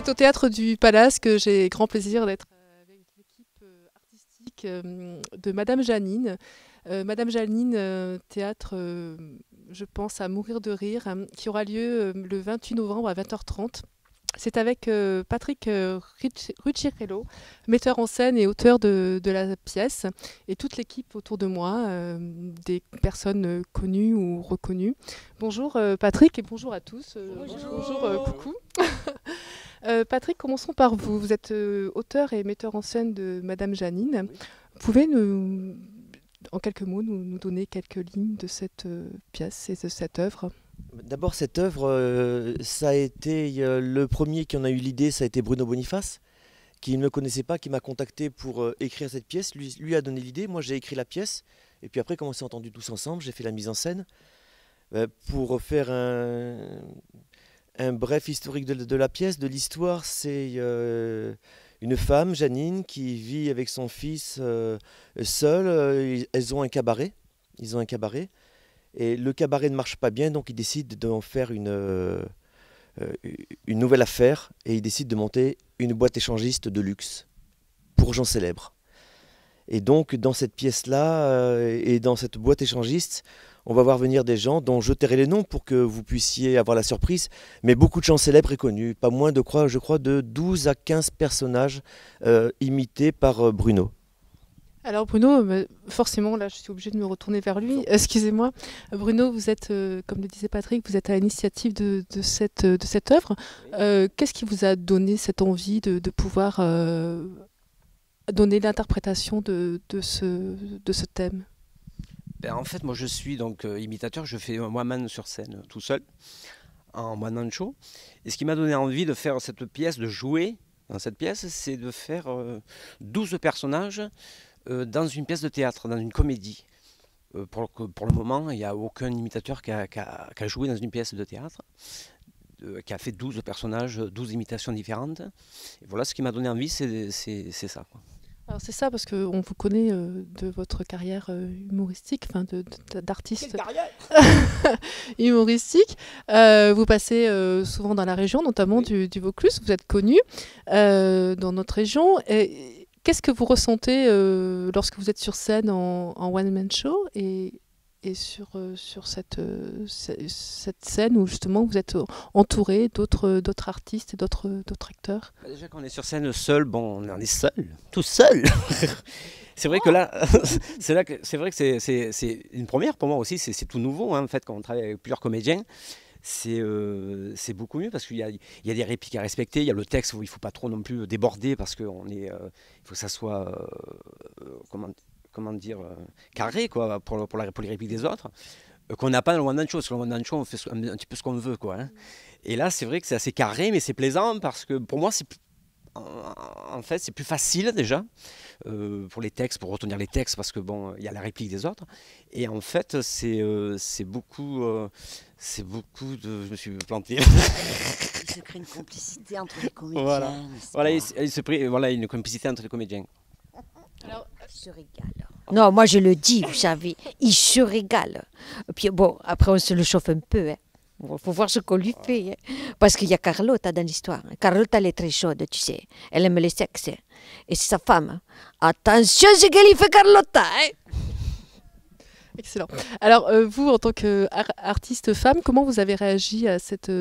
C'est au Théâtre du Palace que j'ai grand plaisir d'être avec l'équipe artistique de Madame Janine. Madame Janine, théâtre, je pense, à mourir de rire, qui aura lieu le 28 novembre à 20h30. C'est avec Patrick Rucirello, metteur en scène et auteur de la pièce, et toute l'équipe autour de moi, des personnes connues ou reconnues. Bonjour Patrick et bonjour à tous. Coucou. Patrick, commençons par vous. Vous êtes auteur et metteur en scène de Madame Janine. Oui. Vous pouvez en quelques mots, nous donner quelques lignes de cette pièce et de cette œuvre? D'abord, cette œuvre, ça a été le premier qui en a eu l'idée, ça a été Bruno Boniface, qui ne me connaissait pas, qui m'a contacté pour écrire cette pièce. Lui a donné l'idée, moi j'ai écrit la pièce, et puis après, comme on s'est entendus tous ensemble, j'ai fait la mise en scène pour faire un bref historique de la pièce, de l'histoire. C'est une femme, Janine, qui vit avec son fils seule. Elles ont un cabaret. Ils ont un cabaret. Et le cabaret ne marche pas bien, donc ils décident d'en faire une nouvelle affaire. Et ils décident de monter une boîte échangiste de luxe pour gens célèbres. Et donc dans cette pièce-là et dans cette boîte échangiste, on va voir venir des gens dont je tairai les noms pour que vous puissiez avoir la surprise, mais beaucoup de gens célèbres et connus, pas moins de, je crois, de 12 à 15 personnages imités par Bruno. Alors Bruno, forcément, là je suis obligée de me retourner vers lui, excusez-moi. Bruno, vous êtes, comme le disait Patrick, vous êtes à l'initiative de cette œuvre. Qu'est-ce qui vous a donné cette envie de pouvoir donner l'interprétation de ce thème? En fait, moi je suis donc imitateur, je fais un one-man sur scène tout seul, en one-man show. Et ce qui m'a donné envie de faire cette pièce, de jouer dans cette pièce, c'est de faire 12 personnages dans une pièce de théâtre, dans une comédie. Pour le moment, il n'y a aucun imitateur qui a joué dans une pièce de théâtre, qui a fait 12 personnages, 12 imitations différentes. Et voilà, ce qui m'a donné envie, c'est ça, quoi. Alors c'est ça, parce qu'on vous connaît de votre carrière humoristique, enfin d'artiste humoristique. Vous passez souvent dans la région, notamment du Vaucluse. Vous êtes connu dans notre région. Qu'est-ce que vous ressentez lorsque vous êtes sur scène en one-man show et sur cette scène où justement vous êtes entouré d'autres artistes et d'autres acteurs? Déjà quand on est sur scène seul, bon, on est seul, tout seul. C'est vrai que là, c'est vrai que c'est une première pour moi aussi, c'est tout nouveau hein, en fait quand on travaille avec plusieurs comédiens. C'est beaucoup mieux parce qu'il y a des répliques à respecter, il y a le texte où il ne faut pas trop non plus déborder parce qu'il il faut que ça soit comment dire, carré quoi, pour les répliques des autres, qu'on n'a pas dans le one-man show. Sur le one-man show, on fait un petit peu ce qu'on veut. Quoi, hein. Et là, c'est vrai que c'est assez carré, mais c'est plaisant parce que pour moi, en fait, c'est plus facile déjà pour les textes, pour retenir les textes, parce que bon, il y a la réplique des autres. Et en fait, c'est beaucoup de... Je me suis planté. Il se crée une complicité entre les comédiens. Voilà, il se crée une complicité entre les comédiens. Alors, il se régale. Non, moi je le dis, vous savez, il se régale. Puis bon, après on se le chauffe un peu. Hein. Il faut voir ce qu'on lui fait. Hein. Parce qu'il y a Carlotta dans l'histoire. Carlotta, elle est très chaude, tu sais. Elle aime le sexe. Et c'est sa femme. Attention, ce qu'elle y fait, Carlotta. Hein. Excellent. Alors, vous, en tant qu'artiste femme, comment vous avez réagi à cette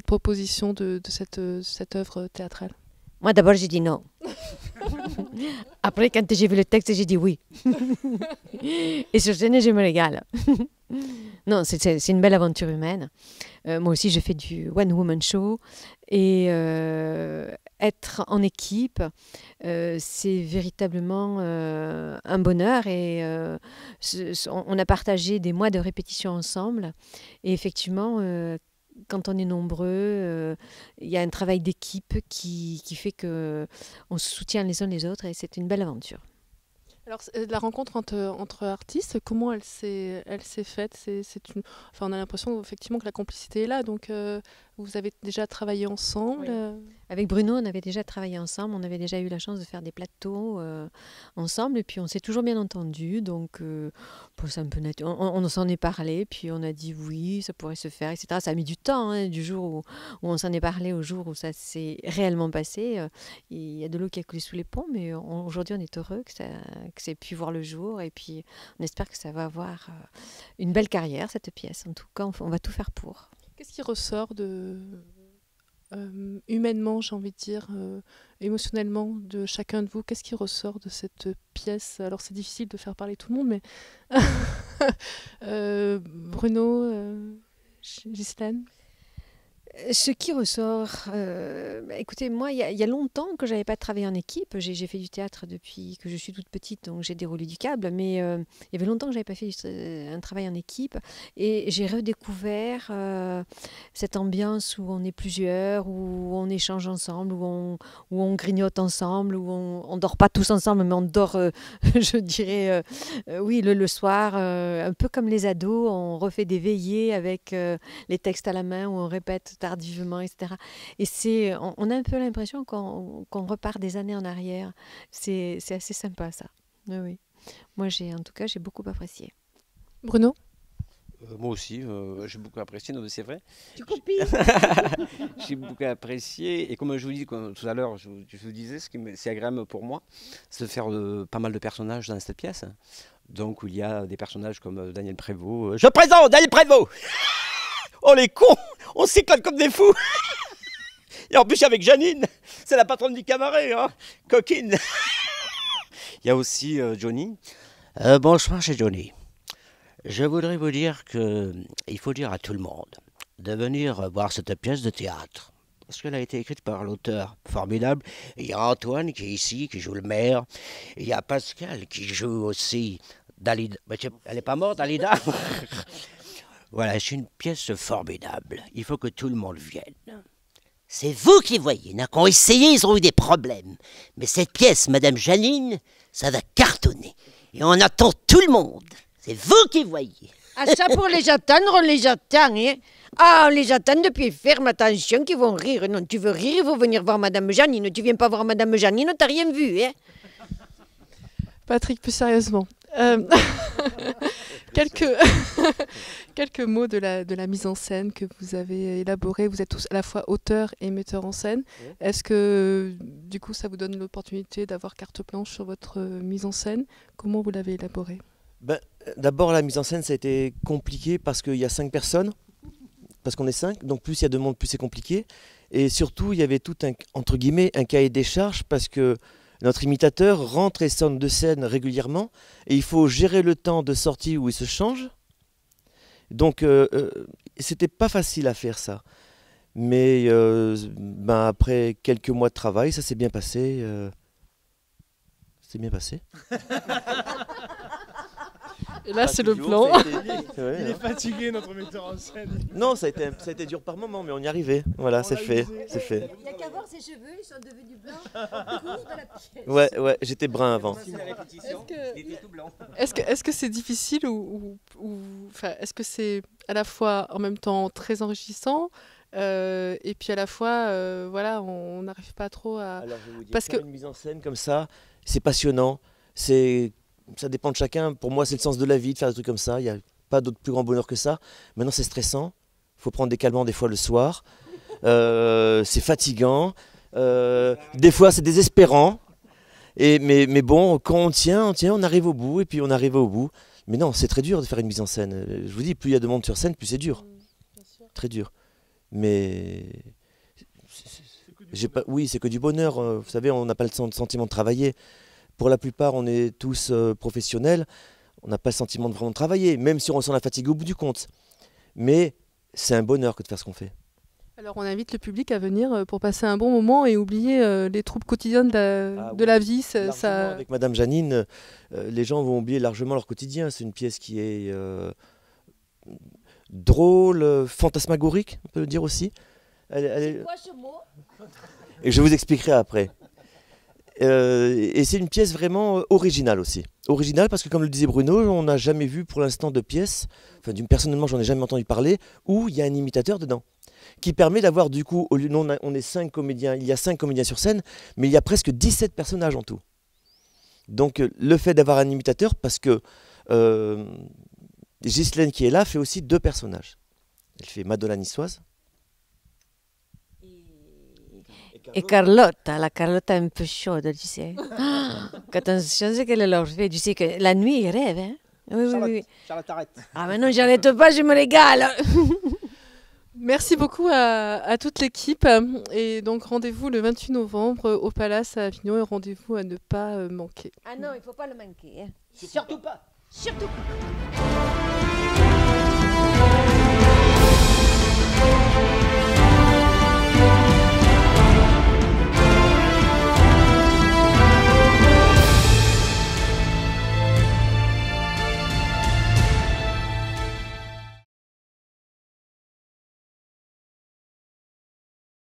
proposition de cette œuvre théâtrale? Moi, d'abord, j'ai dit non. Après, quand j'ai vu le texte, j'ai dit oui. Et sur scène, je me régale. Non, c'est une belle aventure humaine. Moi aussi, je fais du one-woman show. Et être en équipe, c'est véritablement un bonheur. Et on a partagé des mois de répétition ensemble. Et effectivement, quand on est nombreux, il y a un travail d'équipe qui fait qu'on se soutient les uns les autres. Et c'est une belle aventure. Alors, la rencontre entre artistes, comment elle s'est faite? Enfin, on a l'impression effectivement que la complicité est là, donc vous avez déjà travaillé ensemble. Oui. Avec Bruno, on avait déjà travaillé ensemble, on avait déjà eu la chance de faire des plateaux ensemble, et puis on s'est toujours bien entendu, donc bon, c'est un peu on s'en est parlé, puis on a dit oui, ça pourrait se faire, etc. Ça a mis du temps, hein, du jour où on s'en est parlé au jour où ça s'est réellement passé. Il y a de l'eau qui a coulé sous les ponts, mais aujourd'hui on est heureux que ça ait pu voir le jour, et puis on espère que ça va avoir une belle carrière, cette pièce. En tout cas, on va tout faire pour. Qu'est-ce qui ressort humainement, j'ai envie de dire, émotionnellement de chacun de vous? Qu'est-ce qui ressort de cette pièce? Alors c'est difficile de faire parler tout le monde, mais Bruno, Ghislaine? Ce qui ressort, écoutez, moi, il y a longtemps que je n'avais pas travaillé en équipe. J'ai fait du théâtre depuis que je suis toute petite, donc j'ai déroulé du câble. Mais il y avait longtemps que je n'avais pas fait un travail en équipe. Et j'ai redécouvert cette ambiance où on est plusieurs, où on échange ensemble, où on grignote ensemble, où on ne dort pas tous ensemble, mais on dort, je dirais, oui, le soir. Un peu comme les ados, on refait des veillées avec les textes à la main, où on répète tardivement, etc. Et on a un peu l'impression qu'on repart des années en arrière. C'est assez sympa, ça. Oui, oui. Moi, en tout cas, j'ai beaucoup apprécié. Bruno? Moi aussi, j'ai beaucoup apprécié, non, c'est vrai. Tu copies? J'ai beaucoup apprécié, et comme je vous dis tout à l'heure, je vous disais, c'est agréable pour moi, c'est de faire pas mal de personnages dans cette pièce. Donc, où il y a des personnages comme Daniel Prévost. Je présente Daniel Prévost. Oh les cons, on s'éclate comme des fous. Et en plus avec Janine, c'est la patronne du cabaret, hein, coquine. Il y a aussi Johnny. Bonsoir, c'est Johnny. Je voudrais vous dire qu'il faut dire à tout le monde de venir voir cette pièce de théâtre. Parce qu'elle a été écrite par l'auteur formidable. Il y a Antoine qui est ici, qui joue le maire. Il y a Pascal qui joue aussi Dalida. Elle n'est pas morte, Dalida. Voilà, c'est une pièce formidable. Il faut que tout le monde vienne. C'est vous qui voyez. Qui ont essayé, ils ont eu des problèmes. Mais cette pièce, Madame Janine, ça va cartonner. Et on attend tout le monde. C'est vous qui voyez. Ah, ça, pour les attendre, on les attend. Hein. Ah, on les attend de pied ferme. Attention, qu'ils vont rire. Non, tu veux rire, il faut venir voir Madame Janine. Tu viens pas voir Madame Janine, t'as rien vu. Hein. Patrick, plus sérieusement. Quelques mots de la mise en scène que vous avez élaborée. Vous êtes tous à la fois auteur et metteur en scène. Est-ce que du coup ça vous donne l'opportunité d'avoir carte blanche sur votre mise en scène? Comment vous l'avez élaborée? D'abord la mise en scène ça a été compliqué parce qu'il y a 5 personnes, parce qu'on est 5, donc plus il y a de monde plus c'est compliqué. Et surtout il y avait tout entre guillemets un cahier des charges parce que notre imitateur rentre et sort de scène régulièrement et il faut gérer le temps de sortie où il se change. Donc c'était pas facile à faire ça. Mais après quelques mois de travail, ça s'est bien passé. C'est bien passé. Et là, c'est le plan. Il est fatigué, notre metteur en scène. Non, ça a été dur par moment, mais on y arrivait. Voilà, c'est fait. Il n'y a qu'à voir ses cheveux, ils sont devenus blancs au cours de la pièce. Ouais, j'étais brun avant. Est-ce que c'est difficile ou est-ce que c'est à la fois en même temps très enrichissant et puis à la fois voilà, on n'arrive pas trop à... Alors, je vais vous dire, parce que une mise en scène comme ça, c'est passionnant. Ça dépend de chacun. Pour moi, c'est le sens de la vie de faire des trucs comme ça. Il n'y a pas d'autre plus grand bonheur que ça. Maintenant, c'est stressant. Il faut prendre des calmants des fois le soir. C'est fatigant. Des fois, c'est désespérant. Mais bon, quand on tient, on arrive au bout. Et puis, on arrive au bout. Mais non, c'est très dur de faire une mise en scène. Je vous dis, plus il y a de monde sur scène, plus c'est dur. Très dur. Mais... Oui, c'est que du bonheur. Vous savez, on n'a pas le sentiment de travailler. Pour la plupart, on est tous professionnels. On n'a pas le sentiment de vraiment travailler, même si on ressent la fatigue au bout du compte. Mais c'est un bonheur que de faire ce qu'on fait. Alors on invite le public à venir pour passer un bon moment et oublier les troubles quotidiens de la vie. Avec Madame Janine, les gens vont oublier largement leur quotidien. C'est une pièce qui est drôle, fantasmagorique, on peut le dire aussi. C'est quoi ce mot? Et je vous expliquerai après. Et c'est une pièce vraiment originale aussi. Originale parce que comme le disait Bruno, on n'a jamais vu pour l'instant de pièce, enfin personnellement j'en ai jamais entendu parler, où il y a un imitateur dedans. qui permet d'avoir du coup, au lieu, nous, on est 5 comédiens, il y a 5 comédiens sur scène, mais il y a presque 17 personnages en tout. Donc le fait d'avoir un imitateur, parce que Ghislaine qui est là fait aussi 2 personnages. Elle fait Madonna niçoise. Et Carlotta, la Carlotta un peu chaude, tu sais. Attention, c'est qu'elle leur fait. Tu sais que la nuit, ils rêvent. Hein? Oui, oui, oui. Charlotte, arrête. Ah mais non, j'arrête pas, je me régale. Merci beaucoup à toute l'équipe. Et donc rendez-vous le 28 novembre au Palace à Avignon et rendez-vous à ne pas manquer. Ah non, il faut pas le manquer. Hein. Surtout pas. Surtout pas.